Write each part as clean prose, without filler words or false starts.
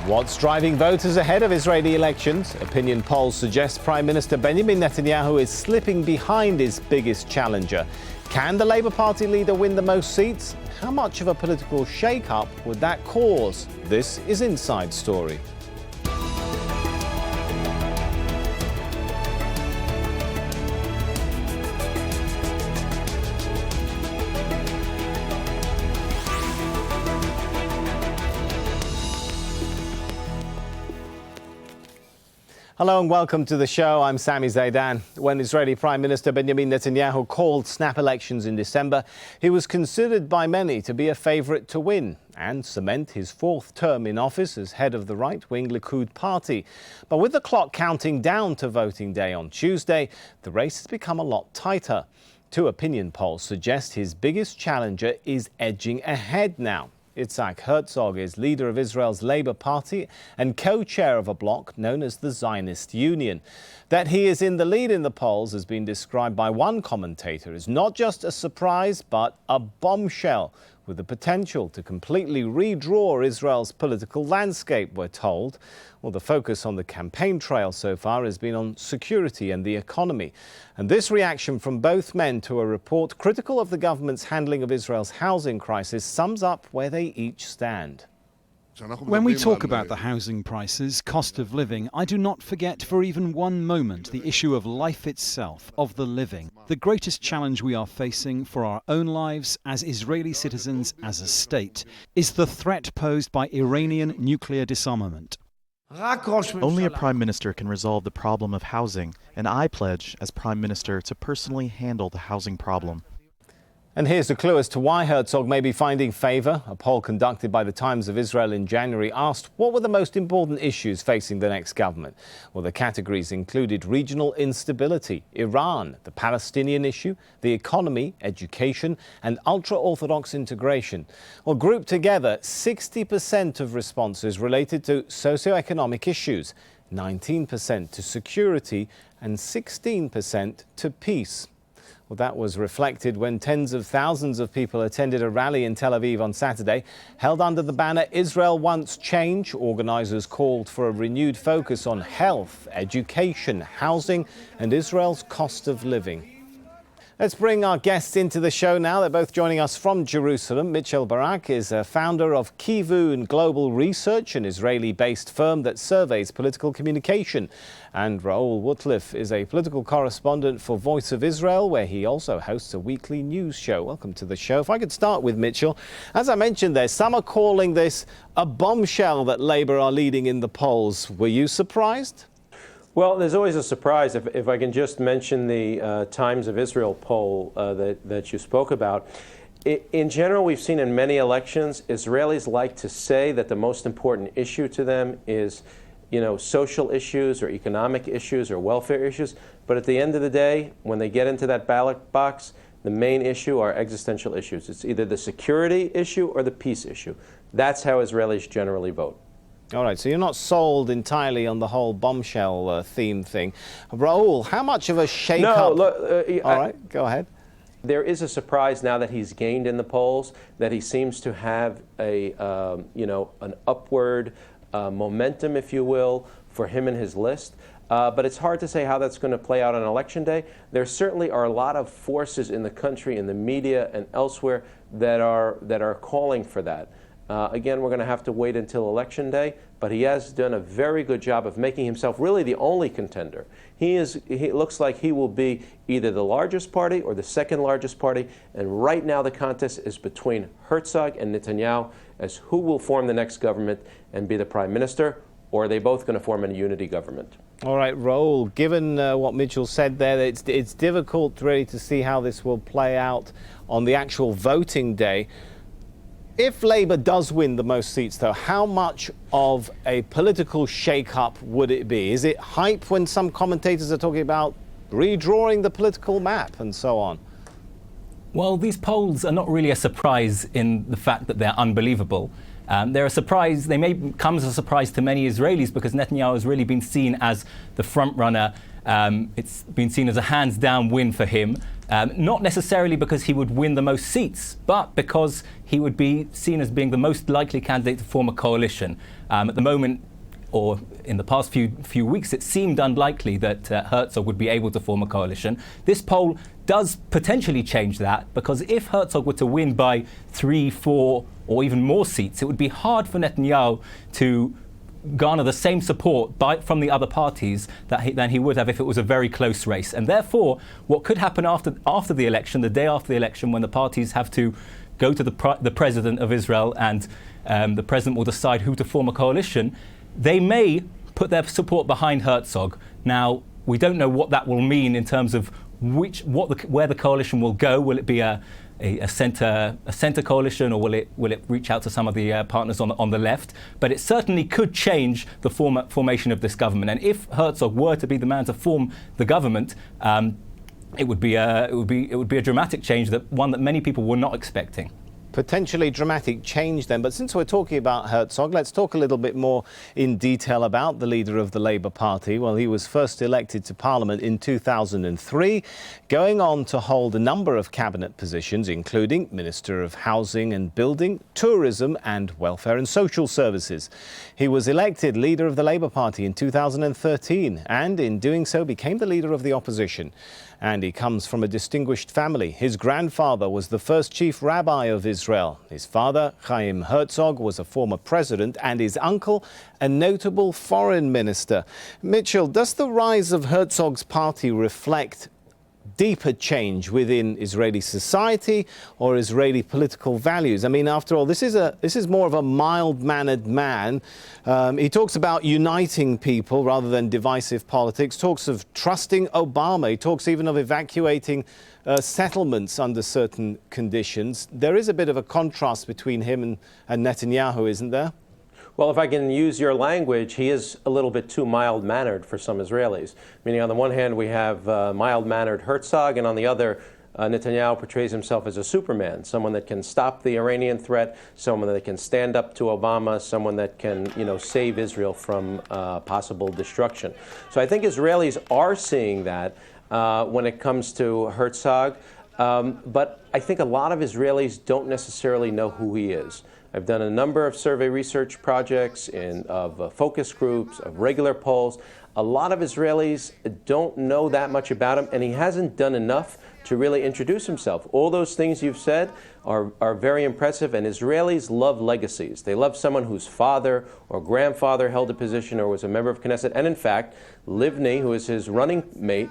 What's driving voters ahead of Israeli elections? Opinion polls suggest Prime Minister Benjamin Netanyahu is slipping behind his biggest challenger. Can the Labour Party leader win the most seats? How much of a political shake-up would that cause? This is Inside Story. Hello and welcome to the show. I'm Sami Zaidan. When Israeli Prime Minister Benjamin Netanyahu called snap elections in December, he was considered by many to be a favourite to win and cement his fourth term in office as head of the right-wing Likud party. But with the clock counting down to voting day on Tuesday, the race has become a lot tighter. Two opinion polls suggest his biggest challenger is edging ahead now. Herzog is leader of Israel's Labour Party and co-chair of a bloc known as the Zionist Union. That he is in the lead in the polls has been described by one commentator as not just a surprise, but a bombshell with the potential to completely redraw Israel's political landscape, we're told. Well, the focus on the campaign trail so far has been on security and the economy. And this reaction from both men to a report critical of the government's handling of Israel's housing crisis sums up where they each stand. When we talk about the housing prices, cost of living, I do not forget for even one moment the issue of life itself, of the living. The greatest challenge we are facing for our own lives as Israeli citizens, as a state, is the threat posed by Iranian nuclear disarmament. Only a prime minister can resolve the problem of housing, and I pledge, as prime minister, to personally handle the housing problem. And here's a clue as to why Herzog may be finding favour. A poll conducted by the Times of Israel in January asked what were the most important issues facing the next government. Well, the categories included regional instability, Iran, the Palestinian issue, the economy, education and ultra-Orthodox integration. Well, grouped together, 60% of responses related to socio-economic issues, 19% to security and 16% to peace. Well, that was reflected when tens of thousands of people attended a rally in Tel Aviv on Saturday. Held under the banner Israel Wants Change, organisers called for a renewed focus on health, education, housing and Israel's cost of living. Let's bring our guests into the show now. They're both joining us from Jerusalem. Mitchell Barak is a founder of Kivun Global Research, an Israeli-based firm that surveys political communication. And Raoul Woodliff is a political correspondent for Voice of Israel, where he also hosts a weekly news show. Welcome to the show. If I could start with Mitchell. As I mentioned there, some are calling this a bombshell that Labour are leading in the polls. Were you surprised? Well, there's always a surprise. If I can just mention the Times of Israel poll that you spoke about. In general, we've seen in many elections, Israelis like to say that the most important issue to them is, social issues or economic issues or welfare issues. But at the end of the day, when they get into that ballot box, the main issue are existential issues. It's either the security issue or the peace issue. That's how Israelis generally vote. All right, so you're not sold entirely on the whole bombshell theme thing. Raoul, how much of a shake-up? No, look, all right, go ahead. There is a surprise now that he's gained in the polls, that he seems to have an upward momentum, if you will, for him and his list. But it's hard to say how that's going to play out on Election Day. There certainly are a lot of forces in the country, in the media and elsewhere that are calling for that. Again, we're going to have to wait until Election Day, but he has done a very good job of making himself really the only contender. He looks like he will be either the largest party or the second largest party, and right now the contest is between Herzog and Netanyahu as who will form the next government and be the prime minister, or are they both going to form a unity government? All right, Raoul, given what Mitchell said there, it's difficult really to see how this will play out on the actual voting day. If Labour does win the most seats, though, how much of a political shake-up would it be? Is it hype when some commentators are talking about redrawing the political map and so on? Well, these polls are not really a surprise in the fact that they're unbelievable. They're a surprise. They may come as a surprise to many Israelis because Netanyahu has really been seen as the front runner. It's been seen as a hands-down win for him. Not necessarily because he would win the most seats, but because he would be seen as being the most likely candidate to form a coalition. At the moment, or in the past few weeks, it seemed unlikely that Herzog would be able to form a coalition. This poll does potentially change that, because if Herzog were to win by 3, 4, or even more seats, it would be hard for Netanyahu to garner the same support from the other parties than he would have if it was a very close race. And therefore, what could happen after the election, the day after the election, when the parties have to go to the president of Israel and the president will decide who to form a coalition, they may put their support behind Herzog. Now, we don't know what that will mean in terms of where the coalition will go. Will it be a centre coalition, or will it reach out to some of the partners on the left? But it certainly could change the formation of this government. And if Herzog were to be the man to form the government, it would be a dramatic change, one that many people were not expecting. Potentially dramatic change then, but since we're talking about Herzog, let's talk a little bit more in detail about the leader of the Labour Party. Well, he was first elected to Parliament in 2003, going on to hold a number of cabinet positions, including Minister of Housing and Building, Tourism and Welfare and Social Services. He was elected leader of the Labour Party in 2013 and in doing so became the leader of the opposition. And he comes from a distinguished family. His grandfather was the first chief rabbi of Israel. His father, Chaim Herzog, was a former president, and his uncle, a notable foreign minister. Mitchell, does the rise of Herzog's party reflect deeper change within Israeli society or Israeli political values? I mean, after all, this is more of a mild-mannered man. He talks about uniting people rather than divisive politics, talks of trusting Obama. He talks even of evacuating settlements under certain conditions. There is a bit of a contrast between him and Netanyahu, isn't there? Well, if I can use your language, he is a little bit too mild-mannered for some Israelis. Meaning, on the one hand, we have mild-mannered Herzog, and on the other, Netanyahu portrays himself as a Superman, someone that can stop the Iranian threat, someone that can stand up to Obama, someone that can, save Israel from possible destruction. So I think Israelis are seeing that when it comes to Herzog, but I think a lot of Israelis don't necessarily know who he is. I've done a number of survey research projects of focus groups, of regular polls. A lot of Israelis don't know that much about him, and he hasn't done enough to really introduce himself. All those things you've said are very impressive, and Israelis love legacies. They love someone whose father or grandfather held a position or was a member of Knesset. And in fact, Livni, who is his running mate,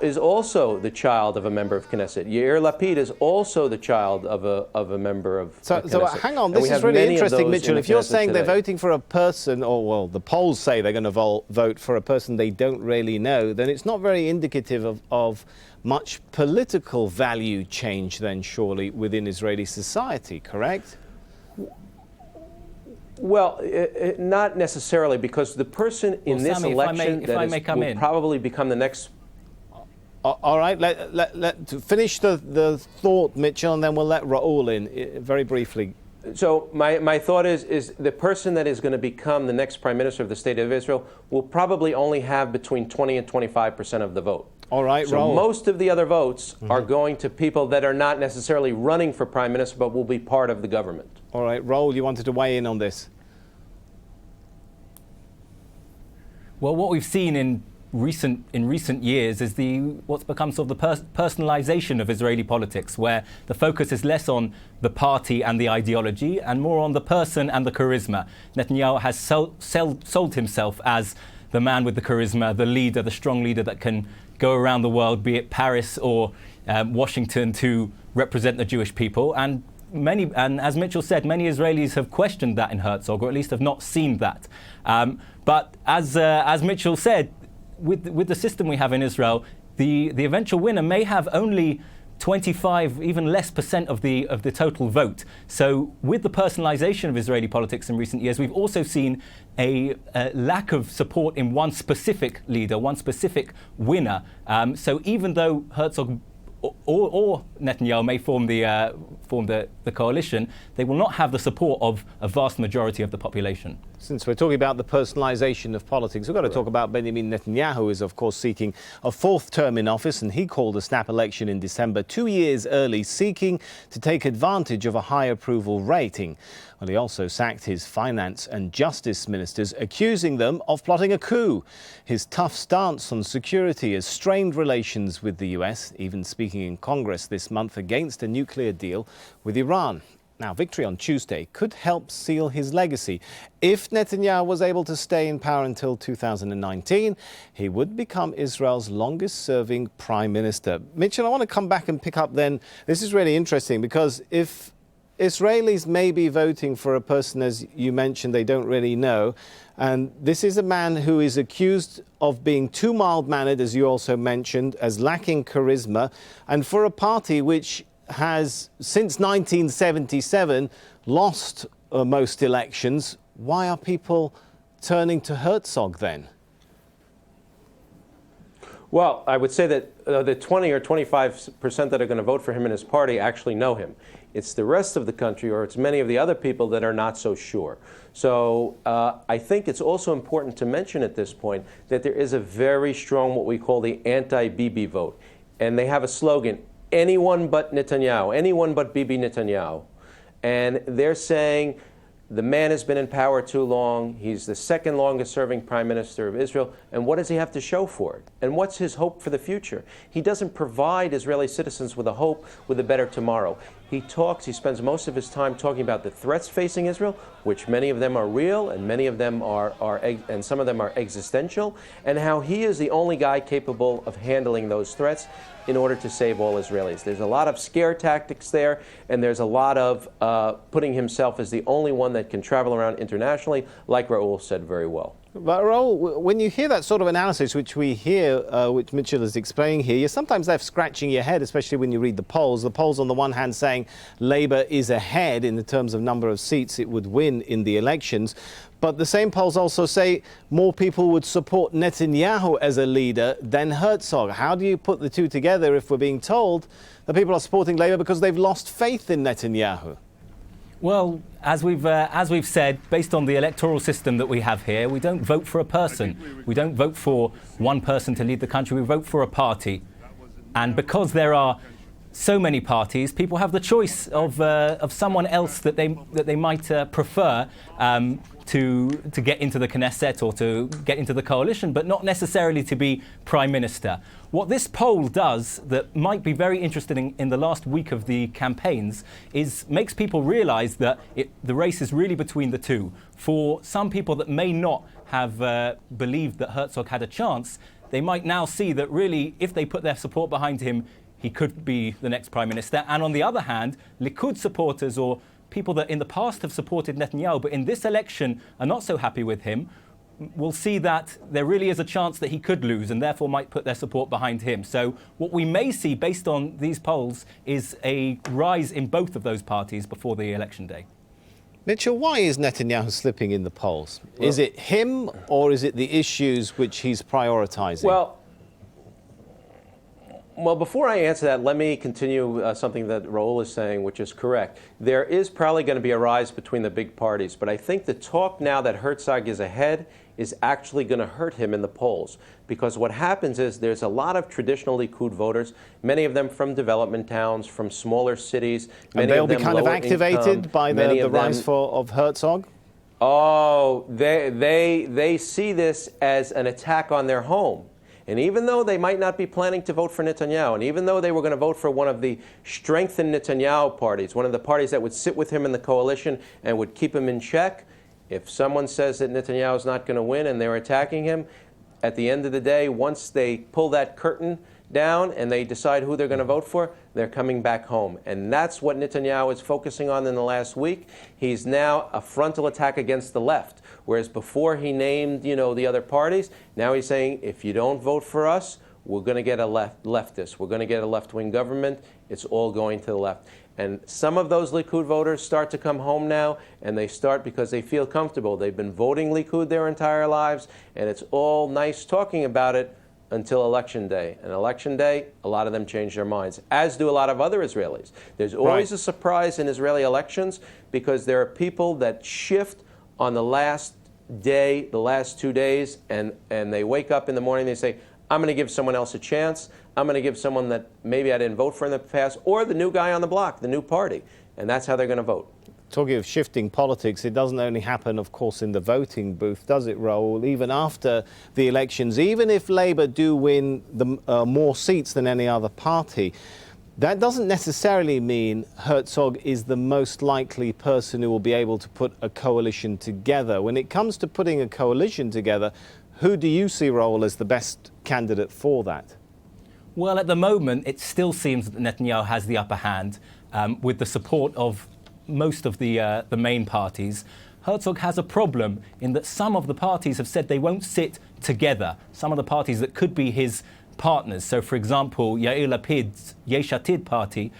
is also the child of a member of Knesset. Yair Lapid is also the child of a member of Knesset. So hang on, this is really interesting, Mitchell. If you're saying they're voting for a person, or well, the polls say they're going to vote for a person they don't really know, then it's not very indicative of much political value change then, surely, within Israeli society, correct? Well, not necessarily, because the person in this Sammy, election will probably become the next... All right, let finish the thought, Mitchell, and then we'll let Raoul in very briefly. So my thought is the person that is going to become the next prime minister of the State of Israel will probably only have between 20 and 25% of the vote. All right, so Raoul. Most of the other votes are going to people that are not necessarily running for prime minister, but will be part of the government. All right, Raoul, you wanted to weigh in on this. Well, what we've seen in recent years is what's become sort of the personalization of Israeli politics, where the focus is less on the party and the ideology and more on the person and the charisma. Netanyahu has sold himself as the man with the charisma, the leader, the strong leader that can go around the world, be it Paris or Washington, to represent the Jewish people. And as Mitchell said, many Israelis have questioned that in Herzog, or at least have not seen that. But as Mitchell said, with the system we have in Israel, the eventual winner may have only 25, even less % of the total vote. So with the personalization of Israeli politics in recent years, we've also seen a lack of support in one specific leader, one specific winner. So even though Herzog or Netanyahu may form the coalition, they will not have the support of a vast majority of the population. Since we're talking about the personalisation of politics, we've got to talk about Benjamin Netanyahu, who is, of course, seeking a fourth term in office, and he called a snap election in December 2 years early, seeking to take advantage of a high approval rating. Well, he also sacked his finance and justice ministers, accusing them of plotting a coup. His tough stance on security has strained relations with the US, even speaking in Congress this month against a nuclear deal with Iran. Now, victory on Tuesday could help seal his legacy. If Netanyahu was able to stay in power until 2019, he would become Israel's longest-serving prime minister. Mitchell, I want to come back and pick up then. This is really interesting because if Israelis may be voting for a person, as you mentioned, they don't really know, and this is a man who is accused of being too mild-mannered, as you also mentioned, as lacking charisma, and for a party which has, since 1977, lost most elections. Why are people turning to Herzog then? Well, I would say that the 20 or 25% that are going to vote for him and his party actually know him. It's the rest of the country, or it's many of the other people that are not so sure. So I think it's also important to mention at this point that there is a very strong, what we call the anti-Bibi vote. And they have a slogan, anyone but Netanyahu, anyone but Bibi Netanyahu. And they're saying the man has been in power too long. He's the second longest serving prime minister of Israel. And what does he have to show for it? And what's his hope for the future? He doesn't provide Israeli citizens with a hope, with a better tomorrow. He spends most of his time talking about the threats facing Israel, which many of them are real and many of them and some of them are existential, and how he is the only guy capable of handling those threats in order to save all Israelis. There's a lot of scare tactics there, and there's a lot of putting himself as the only one that can travel around internationally, like Raoul said very well. But Raoul, when you hear that sort of analysis, which we hear, which Mitchell is explaining here, you're sometimes left scratching your head, especially when you read the polls. The polls on the one hand saying Labour is ahead in the terms of number of seats it would win in the elections. But the same polls also say more people would support Netanyahu as a leader than Herzog. How do you put the two together if we're being told that people are supporting Labour because they've lost faith in Netanyahu? Well, as we've said, based on the electoral system that we have here, we don't vote for a person. We don't vote for one person to lead the country. We vote for a party. And because there are so many parties, people have the choice of someone else that they might prefer to get into the Knesset or to get into the coalition, but not necessarily to be prime minister. What this poll does that might be very interesting in the last week of the campaigns is makes people realize that the race is really between the two. For some people that may not have believed that Herzog had a chance, they might now see that really, if they put their support behind him, he could be the next prime minister. And on the other hand, Likud supporters or people that in the past have supported Netanyahu, but in this election are not so happy with him, will see that there really is a chance that he could lose and therefore might put their support behind him. So what we may see based on these polls is a rise in both of those parties before the election day. Mitchell, why is Netanyahu slipping in the polls? Well, is it him or is it the issues which he's prioritising? Well, before I answer that, let me continue something that Raoul is saying, which is correct. There is probably going to be a rise between the big parties, but I think the talk now that Herzog is ahead is actually going to hurt him in the polls. Because what happens is there's a lot of traditional Likud voters, many of them from development towns, from smaller cities. And they'll be kind of activated by the rise of Herzog? Oh, they see this as an attack on their home. And even though they might not be planning to vote for Netanyahu, and even though they were going to vote for one of the strengthened Netanyahu parties, one of the parties that would sit with him in the coalition and would keep him in check, if someone says that Netanyahu is not going to win and they're attacking him, at the end of the day, once they pull that curtain down and they decide who they're going to vote for, they're coming back home. And that's what Netanyahu is focusing on in the last week. He's now a frontal attack against the left. Whereas before he named, the other parties, now he's saying, if you don't vote for us, we're going to get a leftist. We're going to get a left-wing government. It's all going to the left. And some of those Likud voters start to come home now, and they start because they feel comfortable. They've been voting Likud their entire lives, and it's all nice talking about it, until election day. And election day, a lot of them change their minds, as do a lot of other Israelis. There's always a surprise in Israeli elections because there are people that shift on the last day, the last 2 days, and they wake up in the morning and they say, I'm going to give someone else a chance. I'm going to give someone that maybe I didn't vote for in the past, or the new guy on the block, the new party. And that's how they're going to vote. Talking of shifting politics, it doesn't only happen, of course, in the voting booth, does it, Raoul? Even after the elections, even if Labour do win more seats than any other party, that doesn't necessarily mean Herzog is the most likely person who will be able to put a coalition together. When it comes to putting a coalition together, who do you see, Raoul, as the best candidate for that? Well, at the moment, it still seems that Netanyahu has the upper hand with the support of most of the main parties. Herzog has a problem in that some of the parties have said they won't sit together. Some of the parties that could be his partners. So, for example, Yair Lapid's Yesh Atid party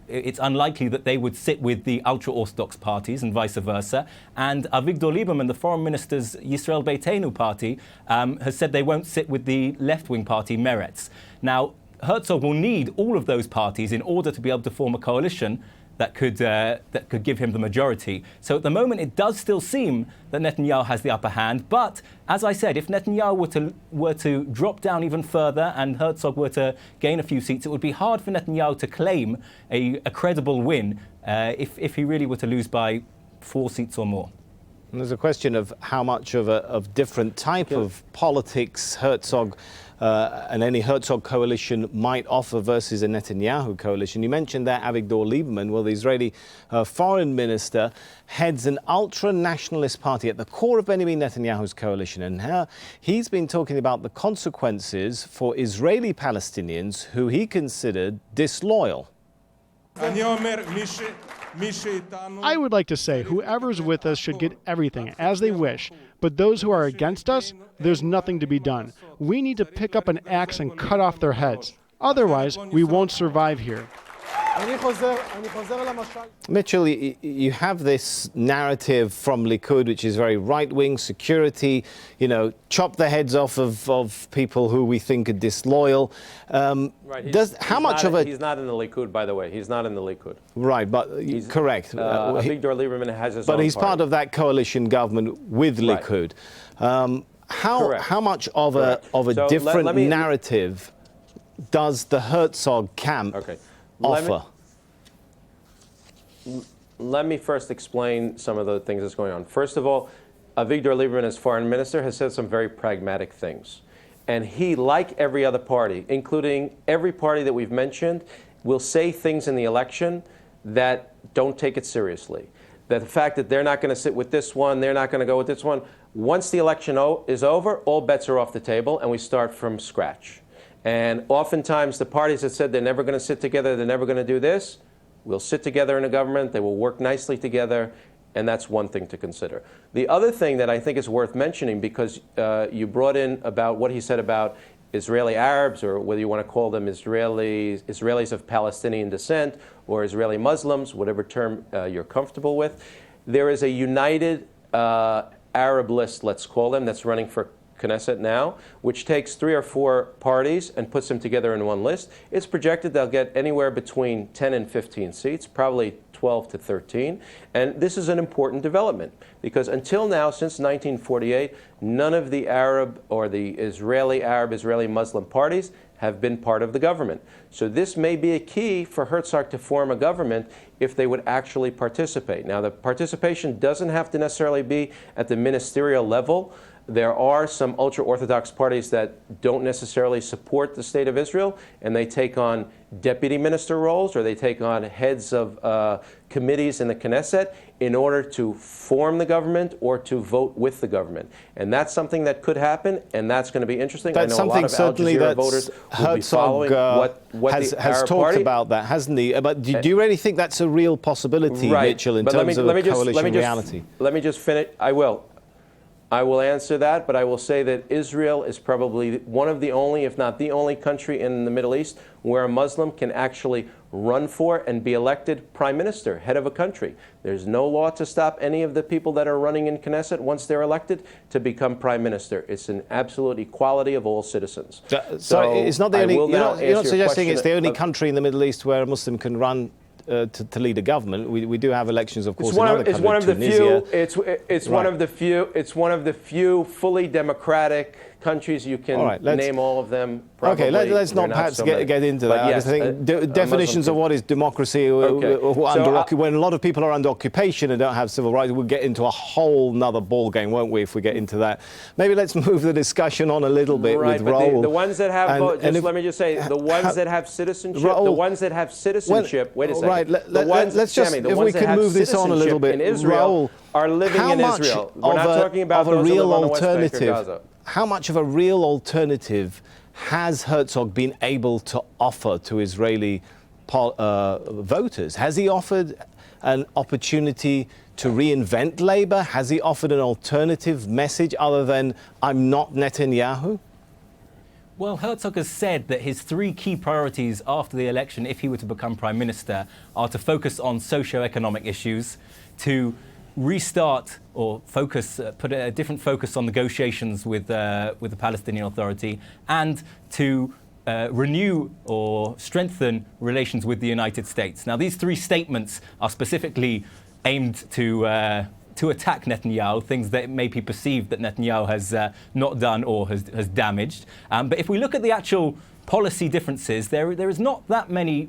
it's unlikely that they would sit with the ultra-Orthodox parties and vice versa. And Avigdor Lieberman, the foreign minister's Yisrael Beitenu party, has said they won't sit with the left-wing party Meretz. Now, Herzog will need all of those parties in order to be able to form a coalition that could give him the majority. So at the moment, it does still seem that Netanyahu has the upper hand. But as I said, if Netanyahu were to drop down even further and Herzog were to gain a few seats, it would be hard for Netanyahu to claim a credible win if he really were to lose by 4 seats or more. And there's a question of how much of different type of politics Herzog and any Herzog coalition might offer versus a Netanyahu coalition. You mentioned that Avigdor Lieberman, well, the Israeli foreign minister, heads an ultra-nationalist party at the core of Benjamin Netanyahu's coalition. And he's been talking about the consequences for Israeli Palestinians who he considered disloyal. I would like to say whoever's with us should get everything as they wish, but those who are against us, there's nothing to be done. We need to pick up an axe and cut off their heads. Otherwise, we won't survive here. Mitchell, you have this narrative from Likud, which is very right-wing, security, chop the heads off of people who we think are disloyal. Right. He's not in the Likud, by the way. He's not in the Likud. Right, but correct. Avigdor Lieberman has his own But he's party. part of that coalition government with Likud. How much of a different narrative does the Herzog camp offer? Let me first explain some of the things that's going on. First of all, Avigdor Lieberman, as foreign minister, has said some very pragmatic things. And he, like every other party, including every party that we've mentioned, will say things in the election that don't take it seriously. That the fact that they're not going to sit with this one, they're not going to go with this one. Once the election is over, all bets are off the table, and we start from scratch. And oftentimes the parties that said they're never going to sit together, they're never going to do this, will sit together in a government, they will work nicely together, and that's one thing to consider. The other thing that I think is worth mentioning, because you brought in about what he said about Israeli Arabs, or whether you want to call them Israelis of Palestinian descent, or Israeli Muslims, whatever term you're comfortable with. There is a united Arab list, let's call them, that's running for Knesset now, which takes 3 or 4 parties and puts them together in one list. It's projected they'll get anywhere between 10 and 15 seats, probably 12 to 13. And this is an important development because until now, since 1948, none of the Arab or the Israeli Arab, Israeli Muslim parties have been part of the government. So this may be a key for Herzog to form a government if they would actually participate. Now, the participation doesn't have to necessarily be at the ministerial level. There are some ultra-Orthodox parties that don't necessarily support the State of Israel, and they take on deputy minister roles or they take on heads of committees in the Knesset in order to form the government or to vote with the government. And that's something that could happen, and that's going to be interesting. That's I know a lot of Al Jazeera voters will be following what has Arab talked party. about that, hasn't he? But do you really think that's a real possibility, Right. Mitchell, in But terms of a coalition let me reality? Let me just finish. I will. I will answer that, but I will say that Israel is probably one of the only, if not the only country in the Middle East where a Muslim can actually run for and be elected prime minister, head of a country. There's no law to stop any of the people that are running in Knesset once they're elected to become prime minister. It's an absolute equality of all citizens. So it's not the only, you're not suggesting it's the only country in the Middle East where a Muslim can run to lead a government. We do have elections, of course, in other countries. It's one of the few fully democratic countries. You can name all of them. Probably. Okay, let's not perhaps get into that. Yes, I think definitions of what is democracy when a lot of people are under occupation and don't have civil rights, we'll get into a whole nother ball game, won't we, if we get into that? Maybe let's move the discussion on a little bit with Raoul. The ones that have let me just say, the ones that have citizenship, wait a second. Right, let's just, if we can move this on a little bit, in Israel are living in Israel. We're not talking about those who live on the West Bank or Gaza. How much of a real alternative has Herzog been able to offer to Israeli voters? Has he offered an opportunity to reinvent labor? Has he offered an alternative message other than, I'm not Netanyahu? Well, Herzog has said that his three key priorities after the election, if he were to become prime minister, are to focus on socio-economic issues, to restart or focus, put a different focus on negotiations with the Palestinian Authority, and to renew or strengthen relations with the United States. Now, these three statements are specifically aimed to attack Netanyahu, things that may be perceived that Netanyahu has not done or has damaged. But if we look at the actual policy differences, there is not that many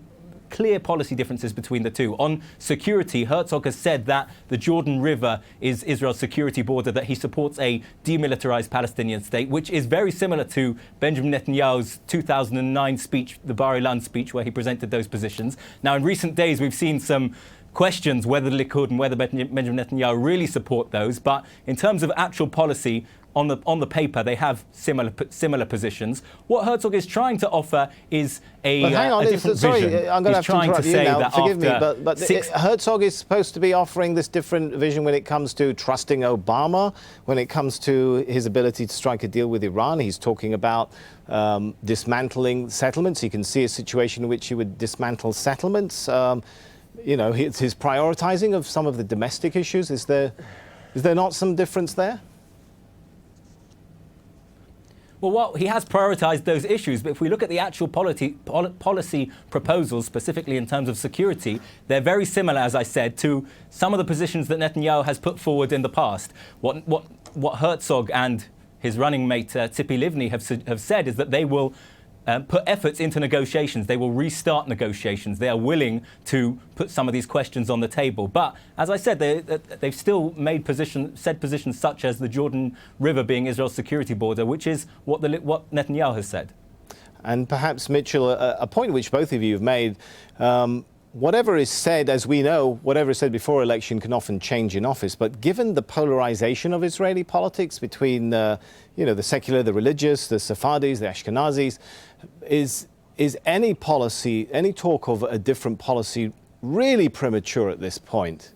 clear policy differences between the two. On security, Herzog has said that the Jordan River is Israel's security border, that he supports a demilitarized Palestinian state, which is very similar to Benjamin Netanyahu's 2009 speech, the Bar Ilan speech, where he presented those positions. Now, in recent days, we've seen some questions whether the Likud and whether Benjamin Netanyahu really support those. But in terms of actual policy, on the paper, they have similar positions. What Herzog is trying to offer is a different vision. I'm going to have to interrupt you now. Forgive me, but Herzog is supposed to be offering this different vision when it comes to trusting Obama, when it comes to his ability to strike a deal with Iran. He's talking about dismantling settlements. You can see a situation in which he would dismantle settlements. It's his prioritizing of some of the domestic issues. Is there not some difference there? Well, he has prioritized those issues, but if we look at the actual policy proposals, specifically in terms of security, they're very similar, as I said, to some of the positions that Netanyahu has put forward in the past. What Herzog and his running mate Tzipi Livni have said is that they will put efforts into negotiations. They will restart negotiations. They are willing to put some of these questions on the table. But as I said, they've still said positions such as the Jordan River being Israel's security border, which is what Netanyahu has said. And perhaps, Mitchell, a point which both of you have made, whatever is said, as we know, whatever is said before election can often change in office. But given the polarization of Israeli politics between the secular, the religious, the Sephardis, the Ashkenazis, is any talk of a different policy really premature at this point?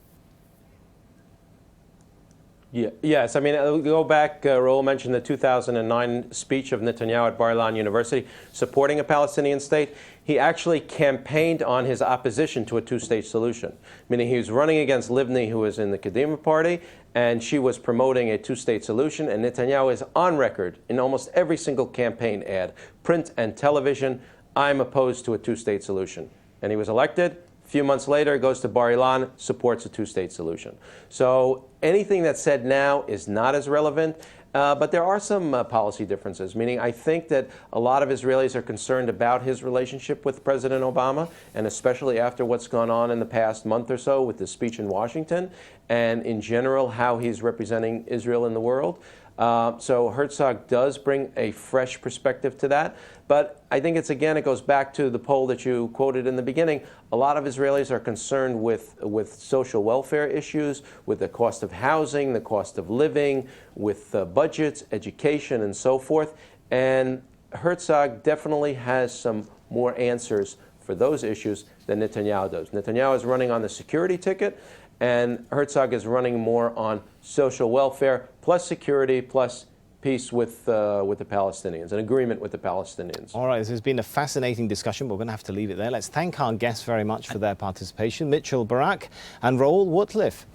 Yes. I mean, go back, Raoul mentioned the 2009 speech of Netanyahu at Bar Ilan University supporting a Palestinian state. He actually campaigned on his opposition to a two-state solution, meaning he was running against Livni, who was in the Kadima party, and she was promoting a two-state solution. And Netanyahu is on record in almost every single campaign ad, print and television, I'm opposed to a two-state solution. And he was elected. A few months later, goes to Bar Ilan, supports a two-state solution. So anything that's said now is not as relevant, but there are some policy differences, meaning I think that a lot of Israelis are concerned about his relationship with President Obama, and especially after what's gone on in the past month or so with the speech in Washington, and in general how he's representing Israel in the world. So Herzog does bring a fresh perspective to that. But I think it goes back to the poll that you quoted in the beginning. A lot of Israelis are concerned with social welfare issues, with the cost of housing, the cost of living, with budgets, education, and so forth. And Herzog definitely has some more answers for those issues than Netanyahu does. Netanyahu is running on the security ticket. and Herzog is running more on social welfare, plus security, plus peace with the Palestinians, an agreement with the Palestinians. All right, this has been a fascinating discussion. We're going to have to leave it there. Let's thank our guests very much for their participation, Mitchell Barak and Raoul Woodcliffe.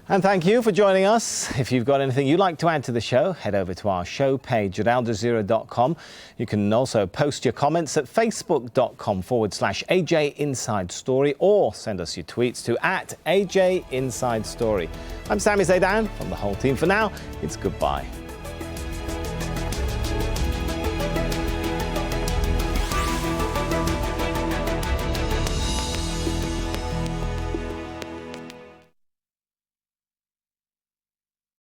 And thank you for joining us. If you've got anything you'd like to add to the show, head over to our show page at aljazeera.com. You can also post your comments at facebook.com/AJ Inside Story or send us your tweets to @AJ Inside Story. I'm Sami Zaidan from the whole team. For now, it's goodbye.